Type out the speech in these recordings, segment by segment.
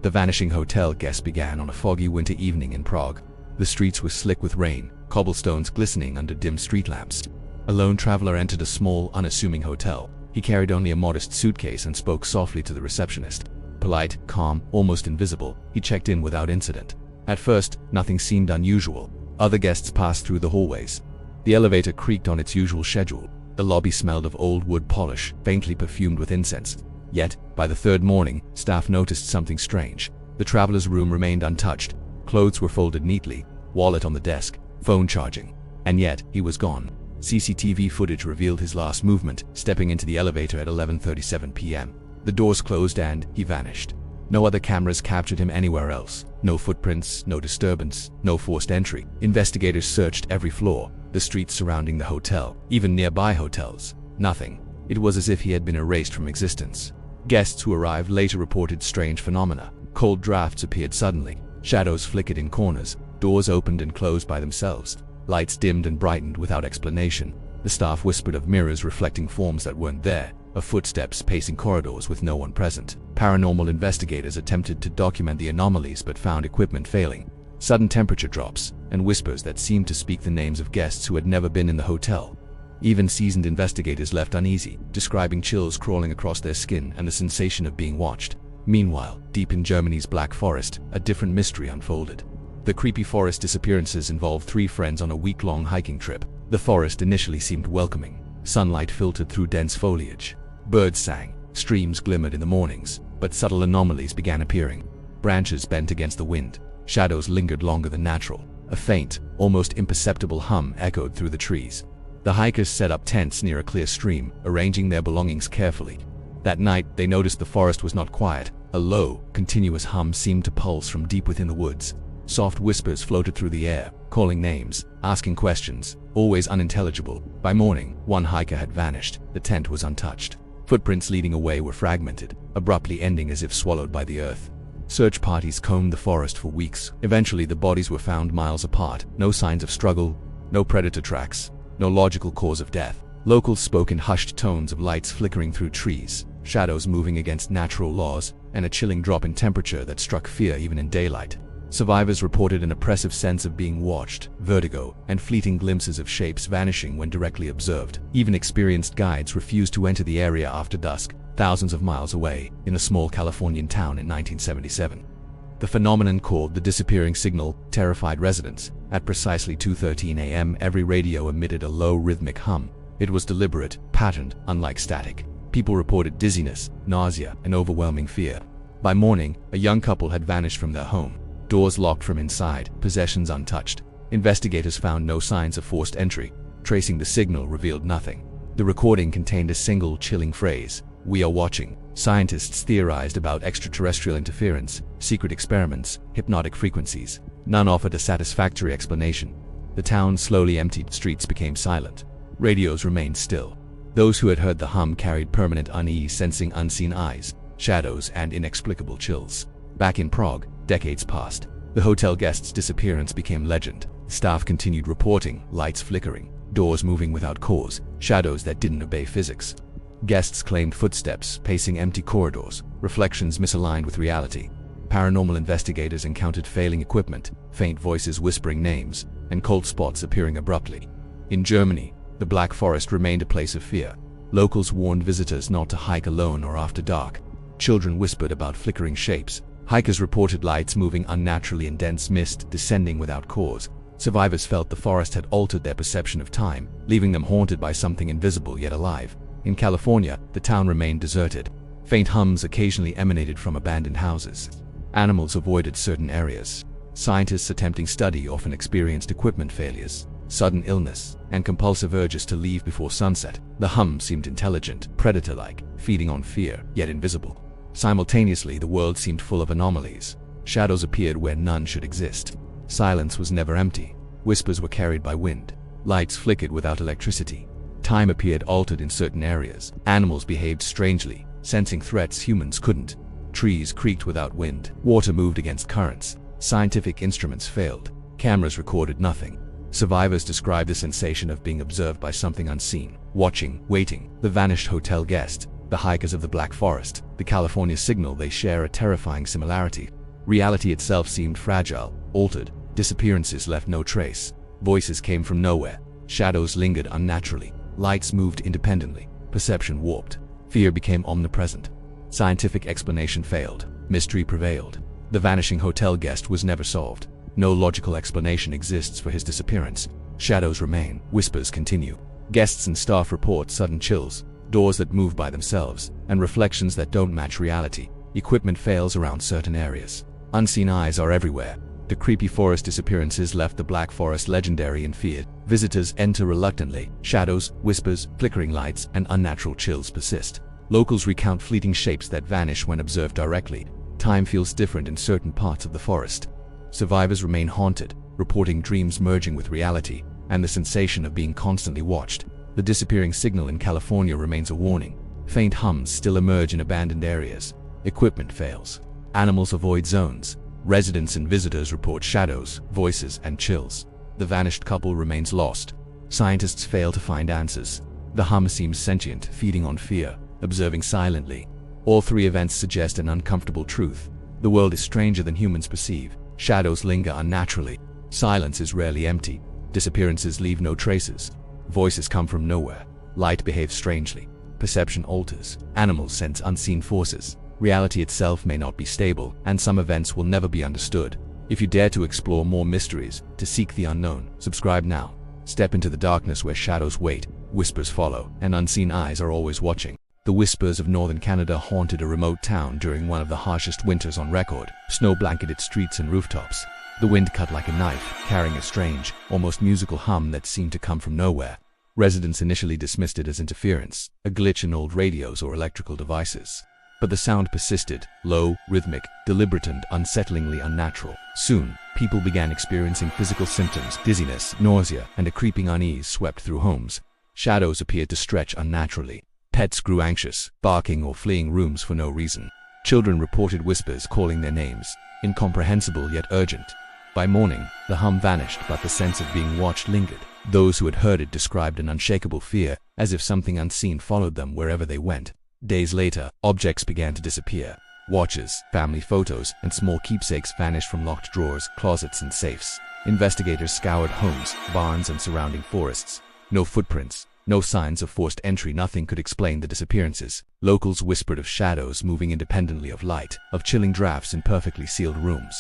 The vanishing hotel guest began on a foggy winter evening in Prague. The streets were slick with rain, cobblestones glistening under dim street lamps. A lone traveler entered a small, unassuming hotel. He carried only a modest suitcase and spoke softly to the receptionist. Polite, calm, almost invisible, he checked in without incident. At first, nothing seemed unusual. Other guests passed through the hallways. The elevator creaked on its usual schedule. The lobby smelled of old wood polish, faintly perfumed with incense. Yet, by the third morning, staff noticed something strange. The traveler's room remained untouched. Clothes were folded neatly, wallet on the desk, phone charging. And yet, he was gone. CCTV footage revealed his last movement, stepping into the elevator at 11:37 p.m. The doors closed and he vanished. No other cameras captured him anywhere else. No footprints, no disturbance, no forced entry. Investigators searched every floor, the streets surrounding the hotel, even nearby hotels. Nothing. It was as if he had been erased from existence. Guests who arrived later reported strange phenomena. Cold drafts appeared suddenly. Shadows flickered in corners. Doors opened and closed by themselves. Lights dimmed and brightened without explanation. The staff whispered of mirrors reflecting forms that weren't there, of footsteps pacing corridors with no one present. Paranormal investigators attempted to document the anomalies but found equipment failing. Sudden temperature drops, and whispers that seemed to speak the names of guests who had never been in the hotel. Even seasoned investigators left uneasy, describing chills crawling across their skin and the sensation of being watched. Meanwhile, deep in Germany's Black Forest, a different mystery unfolded. The creepy forest disappearances involved 3 friends on a week-long hiking trip. The forest initially seemed welcoming. Sunlight filtered through dense foliage. Birds sang, streams glimmered in the mornings, but subtle anomalies began appearing. Branches bent against the wind. Shadows lingered longer than natural. A faint, almost imperceptible hum echoed through the trees. The hikers set up tents near a clear stream, arranging their belongings carefully. That night, they noticed the forest was not quiet. A low, continuous hum seemed to pulse from deep within the woods. Soft whispers floated through the air, calling names, asking questions, always unintelligible. By morning, one hiker had vanished. The tent was untouched. Footprints leading away were fragmented, abruptly ending as if swallowed by the earth. Search parties combed the forest for weeks. Eventually, the bodies were found miles apart. No signs of struggle, no predator tracks, no logical cause of death. Locals spoke in hushed tones of lights flickering through trees, shadows moving against natural laws, and a chilling drop in temperature that struck fear even in daylight. Survivors reported an oppressive sense of being watched, vertigo, and fleeting glimpses of shapes vanishing when directly observed. Even experienced guides refused to enter the area after dusk, thousands of miles away, in a small Californian town in 1977. The phenomenon, called the disappearing signal, terrified residents. At precisely 2:13 a.m., every radio emitted a low rhythmic hum. It was deliberate, patterned, unlike static. People reported dizziness, nausea, and overwhelming fear. By morning, a young couple had vanished from their home. Doors locked from inside, possessions untouched. Investigators found no signs of forced entry. Tracing the signal revealed nothing. The recording contained a single chilling phrase, "We are watching." Scientists theorized about extraterrestrial interference, secret experiments, hypnotic frequencies. None offered a satisfactory explanation. The town slowly emptied, streets became silent. Radios remained still. Those who had heard the hum carried permanent unease, sensing unseen eyes, shadows, and inexplicable chills. Back in Prague, decades passed. The hotel guest's disappearance became legend. Staff continued reporting, lights flickering, doors moving without cause, shadows that didn't obey physics. Guests claimed footsteps pacing empty corridors, reflections misaligned with reality. Paranormal investigators encountered failing equipment, faint voices whispering names, and cold spots appearing abruptly. In Germany, the Black Forest remained a place of fear. Locals warned visitors not to hike alone or after dark. Children whispered about flickering shapes. Hikers reported lights moving unnaturally in dense mist, descending without cause. Survivors felt the forest had altered their perception of time, leaving them haunted by something invisible yet alive. In California, the town remained deserted. Faint hums occasionally emanated from abandoned houses. Animals avoided certain areas. Scientists attempting study often experienced equipment failures, sudden illness, and compulsive urges to leave before sunset. The hum seemed intelligent, predator-like, feeding on fear, yet invisible. Simultaneously, the world seemed full of anomalies. Shadows appeared where none should exist. Silence was never empty. Whispers were carried by wind. Lights flickered without electricity. Time appeared altered in certain areas. Animals behaved strangely, sensing threats humans couldn't. Trees creaked without wind. Water moved against currents. Scientific instruments failed. Cameras recorded nothing. Survivors described the sensation of being observed by something unseen, watching, waiting. The vanished hotel guest, The hikers of the Black Forest, the California signal, they share a terrifying similarity. Reality itself seemed fragile, altered. Disappearances left no trace. Voices came from nowhere. Shadows lingered unnaturally. Lights moved independently. Perception warped. Fear became omnipresent. Scientific explanation failed. Mystery prevailed. The vanishing hotel guest was never solved. No logical explanation exists for his disappearance. Shadows remain. Whispers continue. Guests and staff report sudden chills, doors that move by themselves, and reflections that don't match reality. Equipment fails around certain areas. Unseen eyes are everywhere. The creepy forest disappearances left the Black Forest legendary and feared. Visitors enter reluctantly. Shadows, whispers, flickering lights, and unnatural chills persist. Locals recount fleeting shapes that vanish when observed directly. Time feels different in certain parts of the forest. Survivors remain haunted, reporting dreams merging with reality, and the sensation of being constantly watched. The disappearing signal in California remains a warning. Faint hums still emerge in abandoned areas. Equipment fails. Animals avoid zones. Residents and visitors report shadows, voices, and chills. The vanished couple remains lost. Scientists fail to find answers. The hum seems sentient, feeding on fear, observing silently. All three events suggest an uncomfortable truth. The world is stranger than humans perceive. Shadows linger unnaturally. Silence is rarely empty. Disappearances leave no traces. Voices come from nowhere. Light behaves strangely. Perception alters. Animals sense unseen forces. Reality itself may not be stable, and some events will never be understood. If you dare to explore more mysteries, to seek the unknown, subscribe now. Step into the darkness where shadows wait, whispers follow, and unseen eyes are always watching. The whispers of northern Canada haunted a remote town during one of the harshest winters on record. Snow blanketed streets and rooftops. The wind cut like a knife, carrying a strange, almost musical hum that seemed to come from nowhere. Residents initially dismissed it as interference, a glitch in old radios or electrical devices. But the sound persisted, low, rhythmic, deliberate, and unsettlingly unnatural. Soon, people began experiencing physical symptoms, dizziness, nausea, and a creeping unease swept through homes. Shadows appeared to stretch unnaturally. Pets grew anxious, barking or fleeing rooms for no reason. Children reported whispers calling their names, incomprehensible yet urgent. By morning, the hum vanished, but the sense of being watched lingered. Those who had heard it described an unshakable fear, as if something unseen followed them wherever they went. Days later, objects began to disappear. Watches, family photos, and small keepsakes vanished from locked drawers, closets, and safes. Investigators scoured homes, barns, and surrounding forests. No footprints, no signs of forced entry. Nothing could explain the disappearances. Locals whispered of shadows moving independently of light, of chilling drafts in perfectly sealed rooms.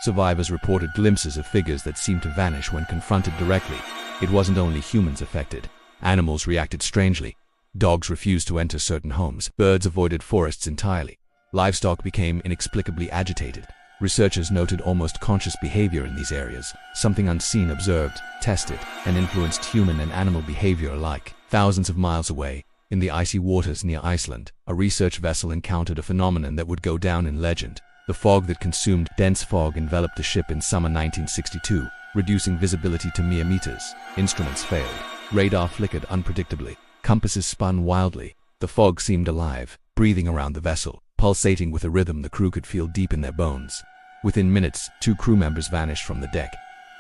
Survivors reported glimpses of figures that seemed to vanish when confronted directly. It wasn't only humans affected. Animals reacted strangely. Dogs refused to enter certain homes. Birds avoided forests entirely. Livestock became inexplicably agitated. Researchers noted almost conscious behavior in these areas. Something unseen observed, tested, and influenced human and animal behavior alike. Thousands of miles away, in the icy waters near Iceland, a research vessel encountered a phenomenon that would go down in legend. The fog that consumed dense fog enveloped the ship in summer 1962, reducing visibility to mere meters. Instruments failed. Radar flickered unpredictably. Compasses spun wildly. The fog seemed alive, breathing around the vessel, pulsating with a rhythm the crew could feel deep in their bones. Within minutes, 2 crew members vanished from the deck.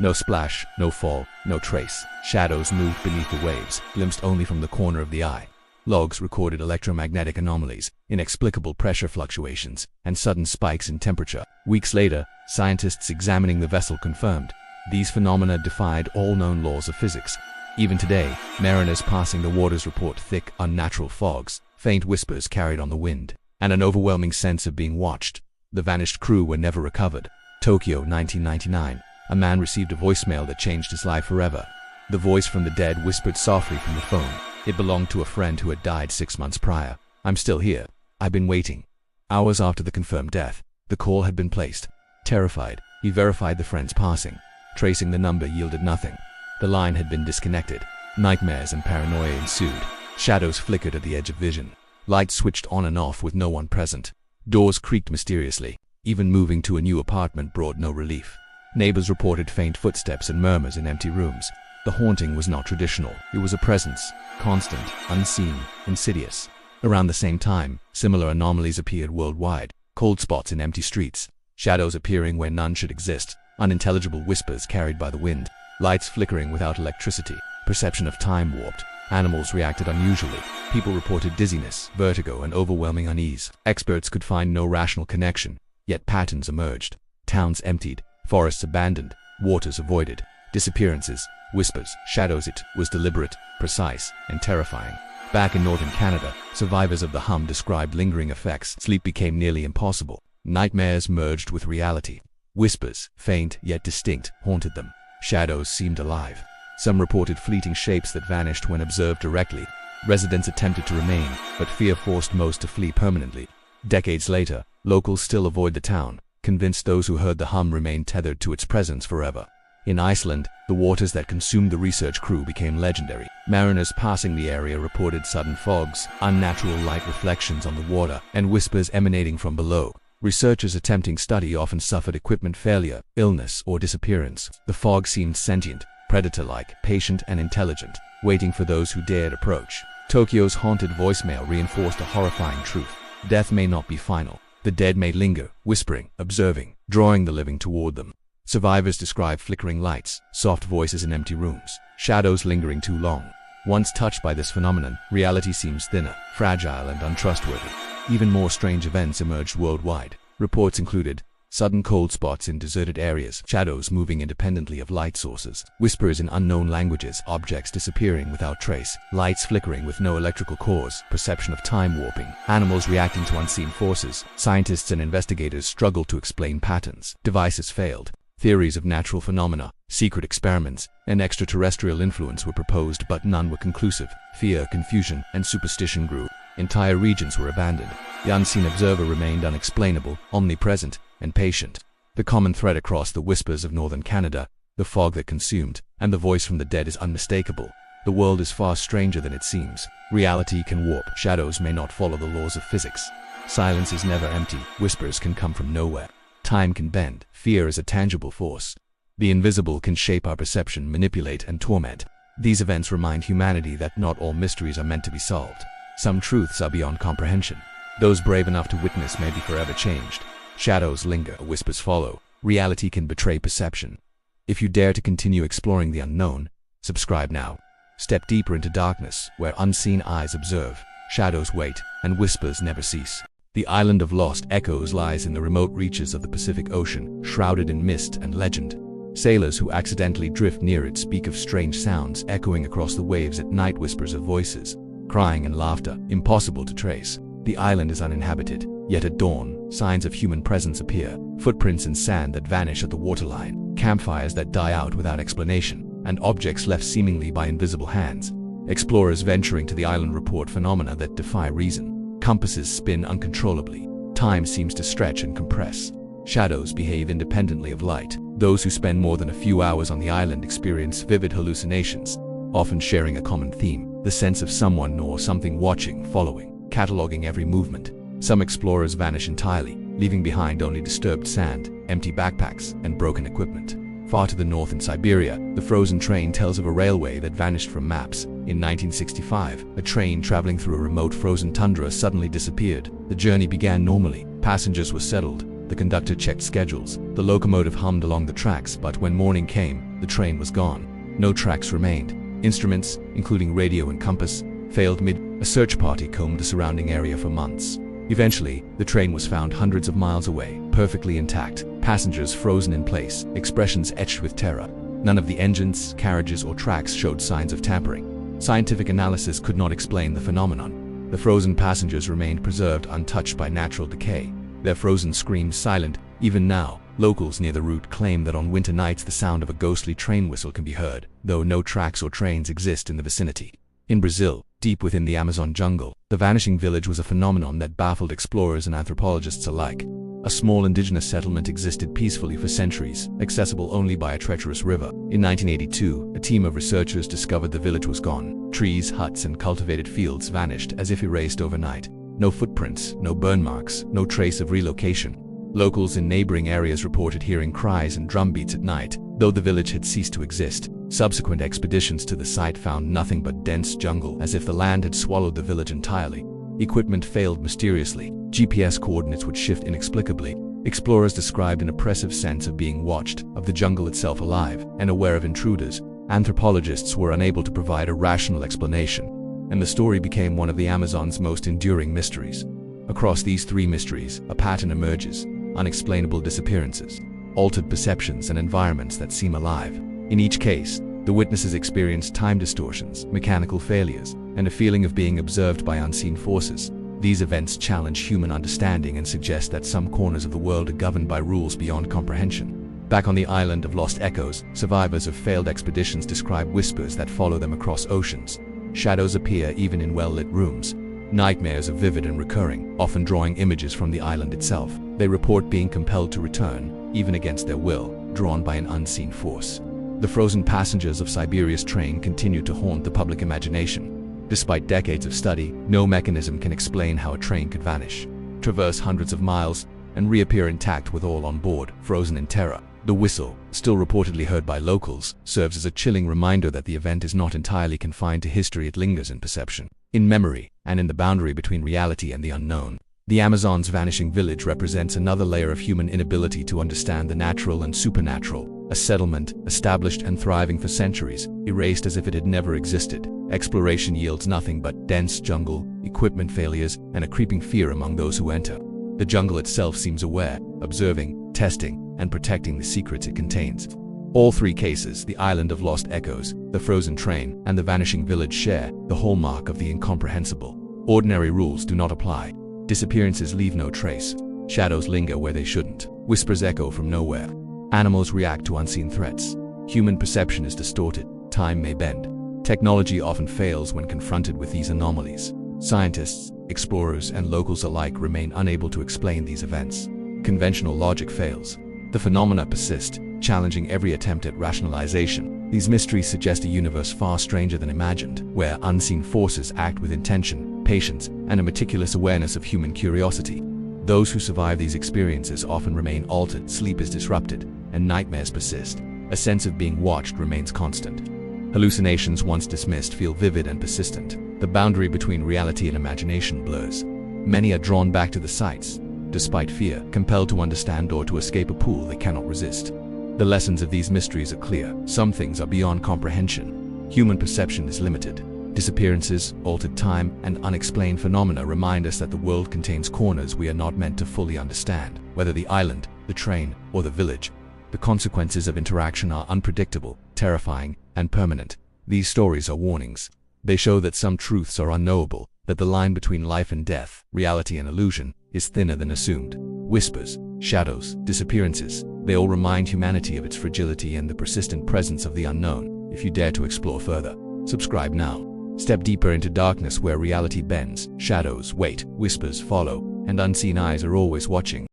No splash, no fall, no trace. Shadows moved beneath the waves, glimpsed only from the corner of the eye. Logs recorded electromagnetic anomalies, inexplicable pressure fluctuations, and sudden spikes in temperature. Weeks later, scientists examining the vessel confirmed these phenomena defied all known laws of physics. Even today, mariners passing the waters report thick, unnatural fogs, faint whispers carried on the wind, and an overwhelming sense of being watched. The vanished crew were never recovered. Tokyo, 1999. A man received a voicemail that changed his life forever. The voice from the dead whispered softly from the phone. It belonged to a friend who had died 6 months prior. "I'm still here. I've been waiting." Hours after the confirmed death, the call had been placed. Terrified, he verified the friend's passing. Tracing the number yielded nothing. The line had been disconnected. Nightmares and paranoia ensued. Shadows flickered at the edge of vision. Lights switched on and off with no one present. Doors creaked mysteriously. Even moving to a new apartment brought no relief. Neighbors reported faint footsteps and murmurs in empty rooms. The haunting was not traditional. It was a presence, constant, unseen, insidious. Around the same time, similar anomalies appeared worldwide. Cold spots in empty streets, shadows appearing where none should exist, unintelligible whispers carried by the wind, lights flickering without electricity, perception of time warped. Animals reacted unusually. People reported dizziness, vertigo, and overwhelming unease. Experts could find no rational connection, yet patterns emerged. Towns emptied, forests abandoned, waters avoided. Disappearances, whispers, shadows. It was deliberate, precise, and terrifying. Back in northern Canada, survivors of the hum described lingering effects. Sleep became nearly impossible. Nightmares merged with reality. Whispers, faint yet distinct, haunted them. Shadows seemed alive. Some reported fleeting shapes that vanished when observed directly. Residents attempted to remain, but fear forced most to flee permanently. Decades later, locals still avoid the town, convinced those who heard the hum remained tethered to its presence forever. In Iceland, the waters that consumed the research crew became legendary. Mariners passing the area reported sudden fogs, unnatural light reflections on the water, and whispers emanating from below. Researchers attempting study often suffered equipment failure, illness, or disappearance. The fog seemed sentient, predator-like, patient and intelligent, waiting for those who dared approach. Tokyo's haunted voicemail reinforced a horrifying truth. Death may not be final. The dead may linger, whispering, observing, drawing the living toward them. Survivors describe flickering lights, soft voices in empty rooms, shadows lingering too long. Once touched by this phenomenon, reality seems thinner, fragile, and untrustworthy. Even more strange events emerged worldwide. Reports included sudden cold spots in deserted areas, shadows moving independently of light sources, whispers in unknown languages, objects disappearing without trace, lights flickering with no electrical cause, perception of time warping, animals reacting to unseen forces. Scientists and investigators struggled to explain patterns. Devices failed. Theories of natural phenomena, secret experiments, and extraterrestrial influence were proposed, but none were conclusive. Fear, confusion, and superstition grew. Entire regions were abandoned. The unseen observer remained unexplainable, omnipresent, and patient. The common thread across the whispers of northern Canada, the fog that consumed, and the voice from the dead is unmistakable. The world is far stranger than it seems. Reality can warp. Shadows may not follow the laws of physics. Silence is never empty. Whispers can come from nowhere. Time can bend. Fear is a tangible force. The invisible can shape our perception, manipulate, and torment. These events remind humanity that not all mysteries are meant to be solved. Some truths are beyond comprehension. Those brave enough to witness may be forever changed. Shadows linger, whispers follow. Reality can betray perception. If you dare to continue exploring the unknown, subscribe now. Step deeper into darkness, where unseen eyes observe, shadows wait, and whispers never cease. The island of lost echoes lies in the remote reaches of the Pacific Ocean, shrouded in mist and legend. Sailors who accidentally drift near it speak of strange sounds echoing across the waves at night, whispers of voices, crying and laughter, impossible to trace. The island is uninhabited, yet at dawn, signs of human presence appear. Footprints in sand that vanish at the waterline, campfires that die out without explanation, and objects left seemingly by invisible hands. Explorers venturing to the island report phenomena that defy reason. Compasses spin uncontrollably. Time seems to stretch and compress. Shadows behave independently of light. Those who spend more than a few hours on the island experience vivid hallucinations, often sharing a common theme, the sense of someone or something watching, following, cataloging every movement. Some explorers vanish entirely, leaving behind only disturbed sand, empty backpacks, and broken equipment. Far to the north in Siberia, the frozen train tells of a railway that vanished from maps. In 1965, a train traveling through a remote frozen tundra suddenly disappeared. The journey began normally. Passengers were settled. The conductor checked schedules. The locomotive hummed along the tracks, but when morning came, the train was gone. No tracks remained. Instruments, including radio and compass, failed mid. A search party combed the surrounding area for months. Eventually, the train was found hundreds of miles away, perfectly intact, passengers frozen in place, expressions etched with terror. None of the engines, carriages, or tracks showed signs of tampering. Scientific analysis could not explain the phenomenon. The frozen passengers remained preserved untouched by natural decay, their frozen screams silent. Even now, locals near the route claim that on winter nights the sound of a ghostly train whistle can be heard, though no tracks or trains exist in the vicinity. In Brazil, deep within the Amazon jungle, the vanishing village was a phenomenon that baffled explorers and anthropologists alike. A small indigenous settlement existed peacefully for centuries, accessible only by a treacherous river. In 1982, a team of researchers discovered the village was gone. Trees, huts, and cultivated fields vanished as if erased overnight. No footprints, no burn marks, no trace of relocation. Locals in neighboring areas reported hearing cries and drumbeats at night, though the village had ceased to exist. Subsequent expeditions to the site found nothing but dense jungle, as if the land had swallowed the village entirely. Equipment failed mysteriously. GPS coordinates would shift inexplicably. Explorers described an oppressive sense of being watched, of the jungle itself alive and aware of intruders. Anthropologists were unable to provide a rational explanation, and the story became one of the Amazon's most enduring mysteries. Across these three mysteries, a pattern emerges: unexplainable disappearances, altered perceptions, and environments that seem alive. In each case, the witnesses experienced time distortions, mechanical failures, and a feeling of being observed by unseen forces. These events challenge human understanding and suggest that some corners of the world are governed by rules beyond comprehension. Back on the island of Lost Echoes, survivors of failed expeditions describe whispers that follow them across oceans. Shadows appear even in well-lit rooms. Nightmares are vivid and recurring, often drawing images from the island itself. They report being compelled to return, even against their will, drawn by an unseen force. The frozen passengers of Siberia's train continue to haunt the public imagination. Despite decades of study, no mechanism can explain how a train could vanish, traverse hundreds of miles, and reappear intact with all on board, frozen in terror. The whistle, still reportedly heard by locals, serves as a chilling reminder that the event is not entirely confined to history. It lingers in perception, in memory, and in the boundary between reality and the unknown. The Amazon's vanishing village represents another layer of human inability to understand the natural and supernatural. A settlement, established and thriving for centuries, erased as if it had never existed. Exploration yields nothing but dense jungle, equipment failures, and a creeping fear among those who enter. The jungle itself seems aware, observing, testing, and protecting the secrets it contains. All three cases, the island of Lost Echoes, the frozen train, and the vanishing village, share the hallmark of the incomprehensible. Ordinary rules do not apply. Disappearances leave no trace. Shadows linger where they shouldn't. Whispers echo from nowhere. Animals react to unseen threats. Human perception is distorted. Time may bend. Technology often fails when confronted with these anomalies. Scientists, explorers, and locals alike remain unable to explain these events. Conventional logic fails. The phenomena persist, challenging every attempt at rationalization. These mysteries suggest a universe far stranger than imagined, where unseen forces act with intention, patience, and a meticulous awareness of human curiosity. Those who survive these experiences often remain altered, sleep is disrupted, and nightmares persist. A sense of being watched remains constant. Hallucinations once dismissed feel vivid and persistent. The boundary between reality and imagination blurs. Many are drawn back to the sites, despite fear, compelled to understand or to escape a pool they cannot resist. The lessons of these mysteries are clear. Some things are beyond comprehension. Human perception is limited. Disappearances, altered time, and unexplained phenomena remind us that the world contains corners we are not meant to fully understand. Whether the island, the train, or the village, the consequences of interaction are unpredictable, terrifying, and permanent. These stories are warnings. They show that some truths are unknowable, that the line between life and death, reality and illusion, is thinner than assumed. Whispers, shadows, disappearances, they all remind humanity of its fragility and the persistent presence of the unknown. If you dare to explore further, subscribe now. Step deeper into darkness where reality bends, shadows wait, whispers follow, and unseen eyes are always watching.